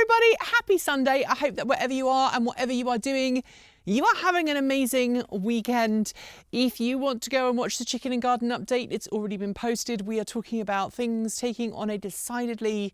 everybody, happy Sunday. I hope that wherever you are and whatever you are doing, you are having an amazing weekend. If you want to go and watch the Chicken and Garden update, it's already been posted. We are talking about things taking on a decidedly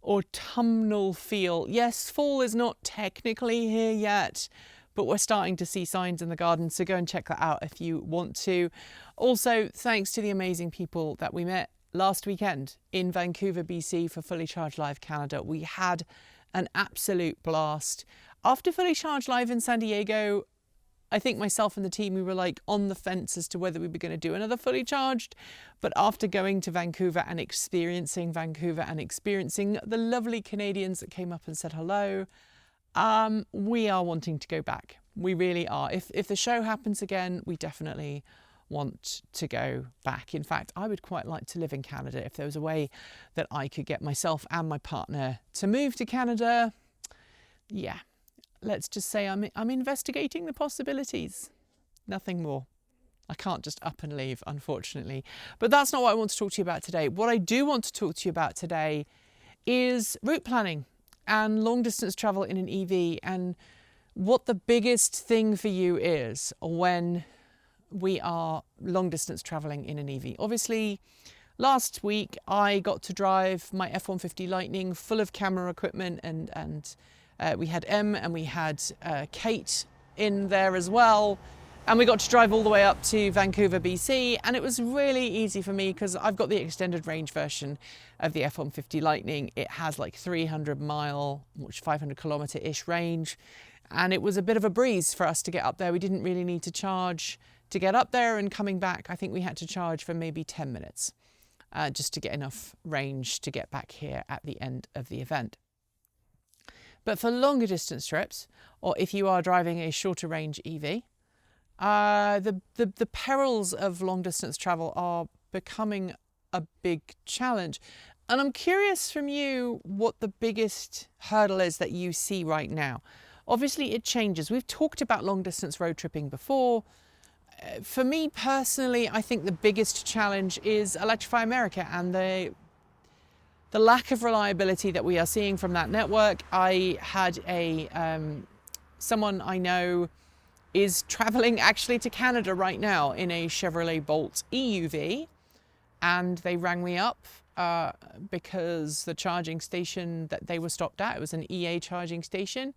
autumnal feel. Yes, fall is not technically here yet, but we're starting to see signs in the garden, so go and check that out if you want to. Also, thanks to the amazing people that we met last weekend in Vancouver, BC for Fully Charged Live Canada. We had an absolute blast. After Fully Charged Live in San Diego, I think myself and the team, we were like on the fence as to whether we were going to do another Fully Charged. But after going to Vancouver and experiencing the lovely Canadians that came up and said hello, we are wanting to go back. We really are. If the show happens again, we definitely want to go back. In fact, I would quite like to live in Canada if there was a way that I could get myself and my partner to move to Canada. Yeah, let's just say I'm investigating the possibilities. Nothing more. I can't just up and leave, unfortunately. But that's not what I want to talk to you about today. What I do want to talk to you about today is route planning and long distance travel in an EV, and what the biggest thing for you is when we are long distance traveling in an EV. Obviously, last week I got to drive my F-150 Lightning full of camera equipment, and we had Em and we had Kate in there as well. And we got to drive all the way up to Vancouver, BC. And it was really easy for me because I've got the extended range version of the F-150 Lightning. It has like 300 mile, which 500 kilometer-ish range. And it was a bit of a breeze for us to get up there. We didn't really need to charge to get up there, and coming back, I think we had to charge for maybe 10 minutes just to get enough range to get back here at the end of the event. But for longer distance trips, or if you are driving a shorter range EV, the perils of long distance travel are becoming a big challenge. And I'm curious from you what the biggest hurdle is that you see right now. Obviously it changes. We've talked about long distance road tripping before. For me personally, I think the biggest challenge is Electrify America and the lack of reliability that we are seeing from that network. I had someone I know is traveling actually to Canada right now in a Chevrolet Bolt EUV, and they rang me up because the charging station that they were stopped at, it was an EA charging station.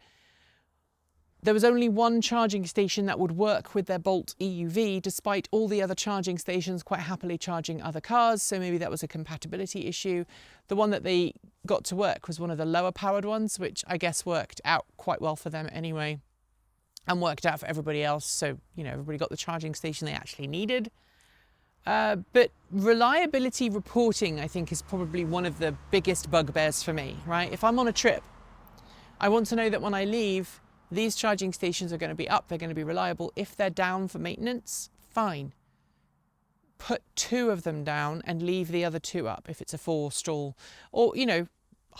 There was only one charging station that would work with their Bolt EUV, despite all the other charging stations quite happily charging other cars. So maybe that was a compatibility issue. The one that they got to work was one of the lower powered ones, which I guess worked out quite well for them anyway, and worked out for everybody else. So, you know, everybody got the charging station they actually needed. But reliability reporting, I think, is probably one of the biggest bugbears for me, right? If I'm on a trip, I want to know that when I leave, these charging stations are going to be up, they're going to be reliable. If they're down for maintenance, fine. Put 2 of them down and leave the other 2 up if it's a 4-stall. Or, you know,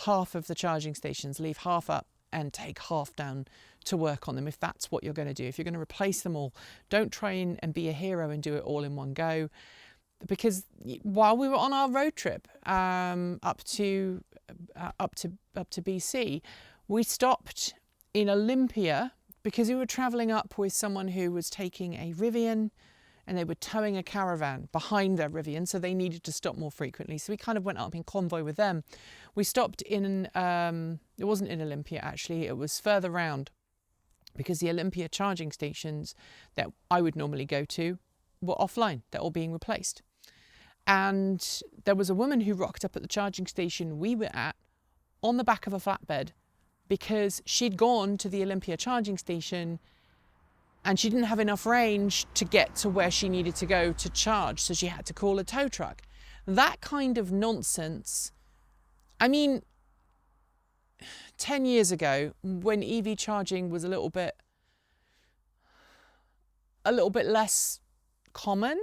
half of the charging stations, leave half up and take half down to work on them if that's what you're going to do. If you're going to replace them all, don't try and be a hero and do it all in one go. Because while we were on our road trip up to BC, we stopped in Olympia because we were traveling up with someone who was taking a Rivian, and they were towing a caravan behind their Rivian, so they needed to stop more frequently. So we kind of went up in convoy with them. We stopped in, it wasn't in Olympia actually, it was further round, because the Olympia charging stations that I would normally go to were offline. They're all being replaced. And there was a woman who rocked up at the charging station we were at on the back of a flatbed, because she'd gone to the Olympia charging station and she didn't have enough range to get to where she needed to go to charge, so she had to call a tow truck. That kind of nonsense. I mean, 10 years ago, when EV charging was a little bit less common,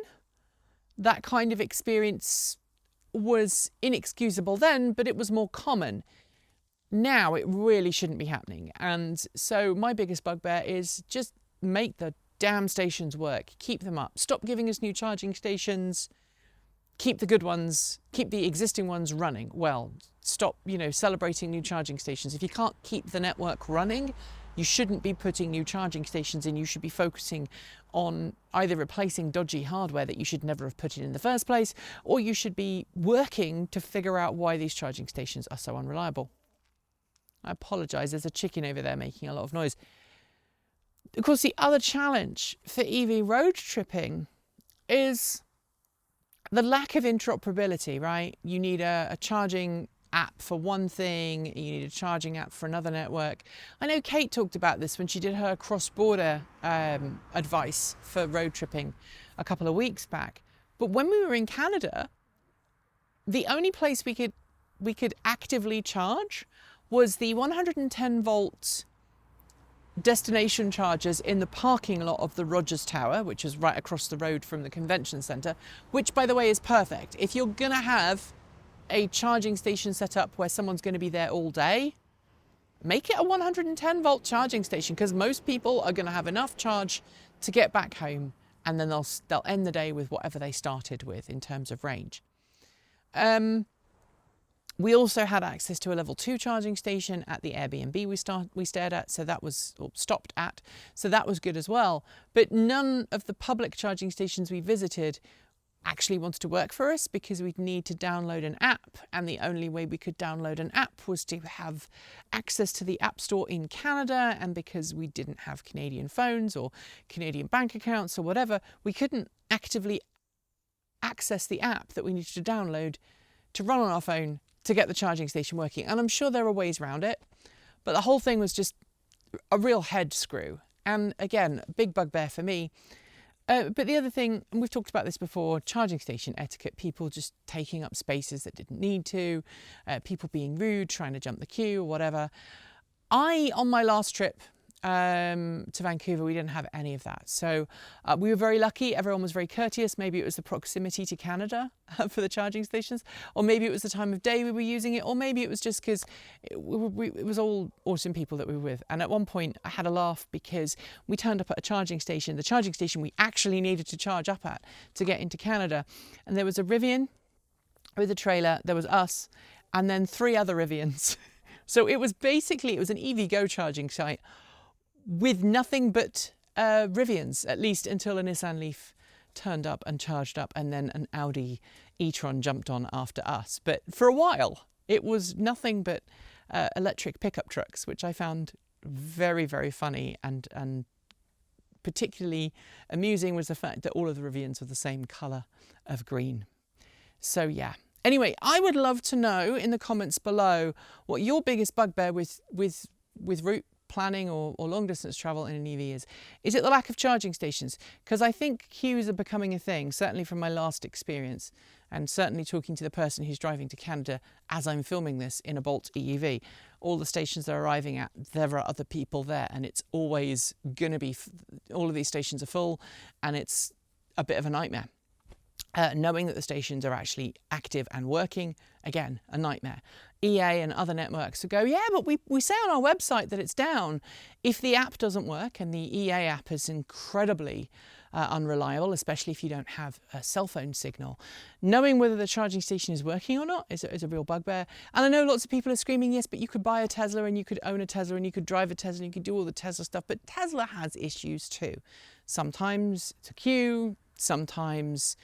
that kind of experience was inexcusable then, but it was more common. Now it really shouldn't be happening. And so my biggest bugbear is just make the damn stations work. Keep them up. Stop giving us new charging stations. keep the good ones, keep the existing ones running. Well, stop, celebrating new charging stations. If you can't keep the network running, you shouldn't be putting new charging stations in. You should be focusing on either replacing dodgy hardware that you should never have put in the first place, or you should be working to figure out why these charging stations are so unreliable. I apologise, there's a chicken over there making a lot of noise. Of course, the other challenge for EV road tripping is the lack of interoperability, right? You need a charging app for one thing, you need a charging app for another network. I know Kate talked about this when she did her cross-border advice for road tripping a couple of weeks back. But when we were in Canada, the only place we could actively charge was the 110 volt destination chargers in the parking lot of the Rogers Tower, which is right across the road from the convention centre, which, by the way, is perfect. If you're going to have a charging station set up where someone's going to be there all day, make it a 110 volt charging station, because most people are going to have enough charge to get back home, and then they'll end the day with whatever they started with in terms of range. We also had access to a level 2 charging station at the Airbnb we stayed at, so that was, or stopped at, so that was good as well. But none of the public charging stations we visited actually wanted to work for us, because we'd need to download an app, and the only way we could download an app was to have access to the App Store in Canada, and because we didn't have Canadian phones or Canadian bank accounts or whatever, we couldn't actively access the app that we needed to download to run on our phone to get the charging station working. And I'm sure there are ways around it, but the whole thing was just a real head screw. And again, a big bugbear for me. But the other thing, and we've talked about this before, charging station etiquette, people just taking up spaces that didn't need to, people being rude, trying to jump the queue or whatever. On my last trip to Vancouver, we didn't have any of that. So we were very lucky. Everyone was very courteous. Maybe it was the proximity to Canada for the charging stations, or maybe it was the time of day we were using it, or maybe it was just because it was all awesome people that we were with. And at one point I had a laugh because we turned up at a charging station, the charging station we actually needed to charge up at to get into Canada. And there was a Rivian with a trailer, there was us, and then 3 other Rivians. So it was an EVgo charging site with nothing but Rivians, at least until a Nissan Leaf turned up and charged up, and then an Audi e-tron jumped on after us. But for a while, it was nothing but electric pickup trucks, which I found very, very funny, and particularly amusing was the fact that all of the Rivians were the same colour of green. So yeah. Anyway, I would love to know in the comments below what your biggest bugbear with route planning or long distance travel in an EV is. Is it the lack of charging stations? Because I think queues are becoming a thing, certainly from my last experience, and certainly talking to the person who's driving to Canada as I'm filming this in a Bolt EUV. All the stations they're arriving at, there are other people there, and it's always going to be, all of these stations are full, and it's a bit of a nightmare. Knowing that the stations are actually active and working, again, a nightmare. EA and other networks will go, yeah, but we say on our website that it's down. If the app doesn't work, and the EA app is incredibly unreliable, especially if you don't have a cell phone signal, knowing whether the charging station is working or not is a real bugbear. And I know lots of people are screaming, yes, but you could buy a Tesla, and you could own a Tesla, and you could drive a Tesla, and you could do all the Tesla stuff, but Tesla has issues too. Sometimes it's a queue, sometimes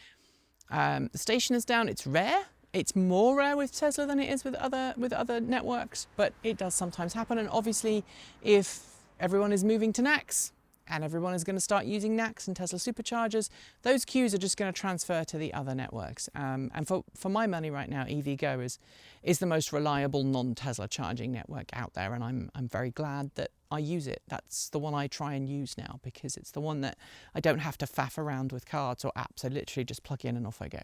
the station is down. It's rare. It's more rare with Tesla than it is with other networks, but it does sometimes happen. And obviously, if everyone is moving to NACS and everyone is going to start using NACS and Tesla superchargers, those queues are just going to transfer to the other networks. And for my money right now, EVgo is the most reliable non-Tesla charging network out there, and I'm very glad that I use it. That's the one I try and use now, because it's the one that I don't have to faff around with cards or apps. I literally just plug in and off I go.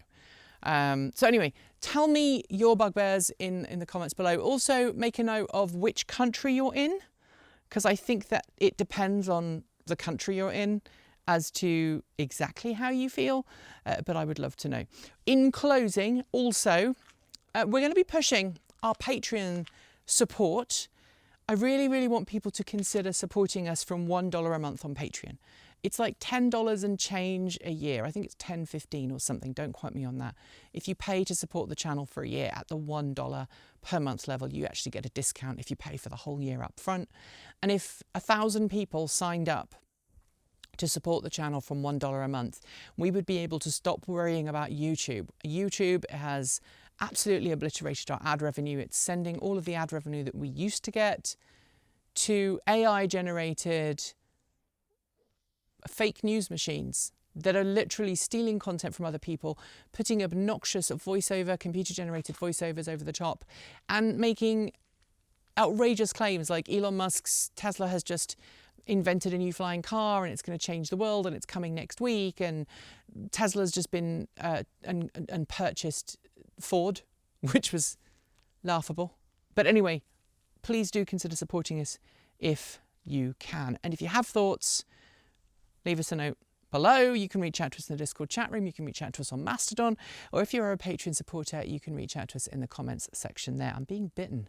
So anyway, tell me your bugbears in the comments below. Also, make a note of which country you're in, because I think that it depends on the country you're in as to exactly how you feel, but I would love to know. In closing, also, we're going to be pushing our Patreon support. I really, really want people to consider supporting us from $1 a month on Patreon. It's like $10 and change a year. I think it's $10.15 or something. Don't quote me on that. If you pay to support the channel for a year at the $1 per month level, you actually get a discount if you pay for the whole year up front. And if 1,000 people signed up to support the channel from $1 a month, we would be able to stop worrying about YouTube. YouTube has absolutely obliterated our ad revenue. It's sending all of the ad revenue that we used to get to AI-generated fake news machines that are literally stealing content from other people, putting obnoxious voiceover, computer-generated voiceovers over the top, and making outrageous claims like Elon Musk's Tesla has just invented a new flying car and it's going to change the world and it's coming next week, and Tesla's just been and purchased Ford, which was laughable. But anyway, please do consider supporting us if you can. And if you have thoughts, leave us a note below. You can reach out to us in the Discord chat room. You can reach out to us on Mastodon. Or if you're a Patreon supporter, you can reach out to us in the comments section there. I'm being bitten.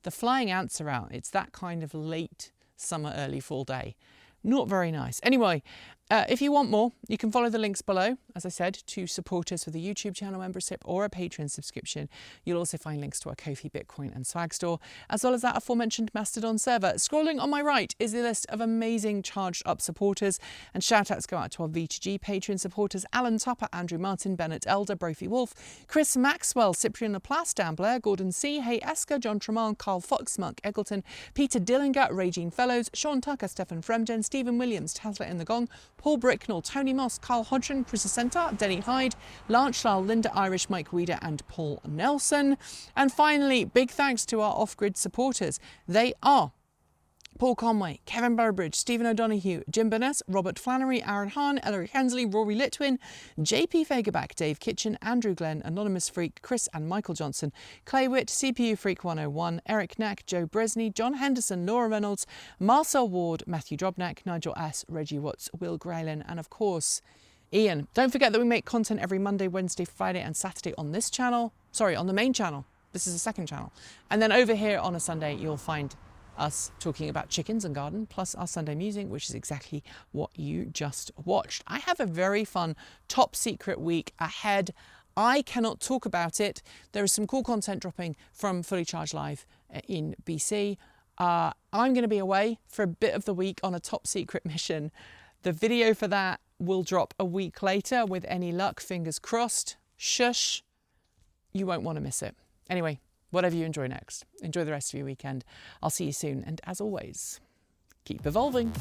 The flying ants are out. It's that kind of late summer, early fall day. Not very nice. Anyway, if you want more, you can follow the links below, as I said, to support us with a YouTube channel membership or a Patreon subscription. You'll also find links to our Ko-fi, Bitcoin and Swag store, as well as that aforementioned Mastodon server. Scrolling on my right is the list of amazing charged up supporters, and shout outs go out to our V2G Patreon supporters: Alan Tupper, Andrew Martin, Bennett Elder, Brophy Wolf, Chris Maxwell, Cyprian Laplace, Dan Blair, Gordon C, Hey Esker, John Tremont, Carl Fox, Mark Eggleton, Peter Dillinger, Regine Fellows, Sean Tucker, Stefan Fremden, Stephen Williams, Tesla in the Gong, Paul Bricknell, Tony Moss, Carl Hodgson, Chris Center, Denny Hyde, Lance Schall, Linda Irish, Mike Weeder and Paul Nelson. And finally, big thanks to our off-grid supporters. They are Paul Conway, Kevin Burbridge, Stephen O'Donoghue, Jim Burness, Robert Flannery, Aaron Hahn, Ellery Hensley, Rory Litwin, JP Fagerback, Dave Kitchen, Andrew Glenn, Anonymous Freak, Chris and Michael Johnson, Clay Witt, CPU Freak 101, Eric Knack, Joe Bresney, John Henderson, Laura Reynolds, Marcel Ward, Matthew Drobnak, Nigel S, Reggie Watts, Will Graylin, and of course, Ian. Don't forget that we make content every Monday, Wednesday, Friday and Saturday on this channel. Sorry, on the main channel. This is the second channel. And then over here on a Sunday, you'll find us talking about chickens and garden, plus our Sunday musing, which is exactly what you just watched. I have a very fun top secret week ahead. I cannot talk about it. There is some cool content dropping from Fully Charged Live in BC. I'm going to be away for a bit of the week on a top secret mission. The video for that will drop a week later with any luck, fingers crossed. Shush, you won't want to miss it. Anyway, whatever you enjoy next, enjoy the rest of your weekend. I'll see you soon. And as always, keep evolving.